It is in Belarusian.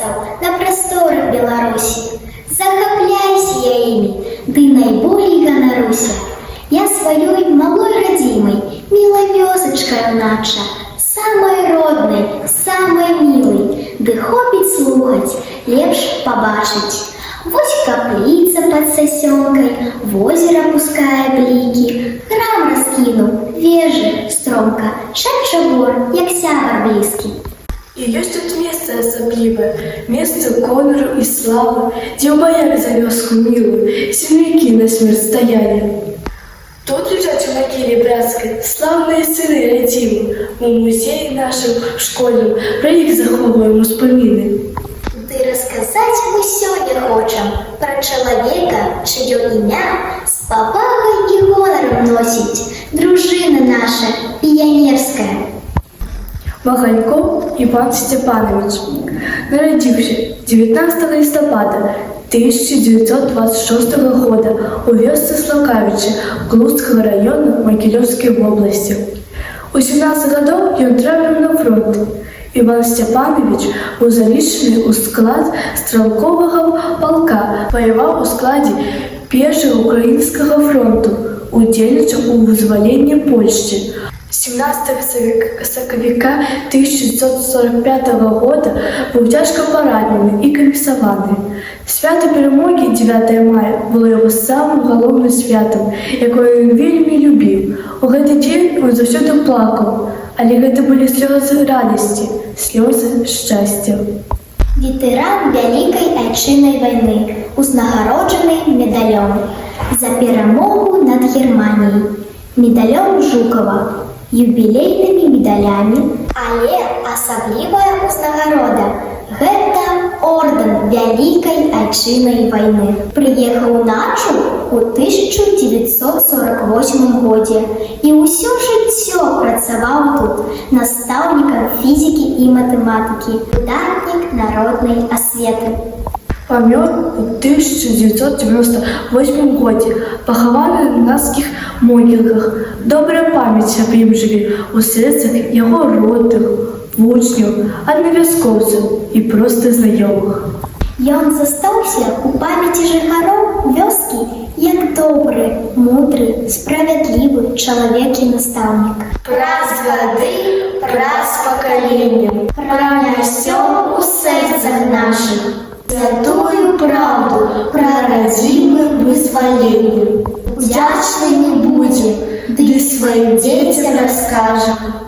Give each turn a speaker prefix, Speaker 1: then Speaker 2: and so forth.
Speaker 1: стаў на прасторах Беларусі. Захапляюся я імі, ды найболей ганаруся. Я сваёй малой радзімай, мілай вёсачкаю наша, самай роднай, самай мілай, ды хопіць слухаць, лепш пабачыць. Вось капліца пад сасёнкай, возера пускае блікі, храм раскінуў, вежы стромка, шэпча бор, як сябар блізкі.
Speaker 2: І ёсць тут месца асаблівае, месца гонару і славы, дзе ў баяк за вёску мілую землякі на смерць стаялі. Тут лежаць у магіле брацкай слаўныя сыны радзімы, у музеі нашым школьным пра іх захоўваем успаміны.
Speaker 1: Ды расказаць мы сёння хочам пра чалавека, чыё імя з павагай і гонарам носіць дружына наша піянерская.
Speaker 2: Ваганькоў Іван Сцепанович нарадзіўся 19 лістапада 1926 года у вёсцы Слакавічы Глуцкага раёна Магілёўскай вобласці. У 17 гадоў ён трапіў на фронт. Іван Сцепанович быў залічаны ў склад стралковага палка, ваяваў у складзе першага украінскага фронту, удзельнічаў у вызваленні Польшчы. 17 сакавіка 1945 года быў цяжка паранены і камісаваны. Свята перамогі 9 мая было яго самым галоўным святам, якое ён вельмі любіў. У гэты дзень ён заўсёды плакаў, але гэта былі слёзы радасці, слёзы шчасця.
Speaker 1: Ветэран Вялікай Айчыннай вайны, узнагароджаны медалём за перамогу над Германіяй, медалём Жукава, юбілейнымі медалямі, але асаблівая ўзнагарода – гэта ордэн Вялікай Айчыннай вайны. Прыехаў начу ў 1948 годзе і ўсё жыццё працаваў тут настаўнікам фізікі і матэматыкі, выдатнік народнай асветы.
Speaker 2: Памёр у 1998 годзе, пахаваны на наскіх могілках. Добрая памяць аб ім жыве ў сэрцах яго родных, вучняў, аднавяскоўцаў і проста знаёмых.
Speaker 1: Ён застаўся ў памяці жыхароў вёскі як добры, мудры, справядлівы чалавек і настаўнік.
Speaker 2: Праз гады, праз пакаленняў
Speaker 1: Пранясём у сэрцах нашых святую праўду пра радзімы вызваленне. Удзячны не будзем, ды сваім дзецям раскажам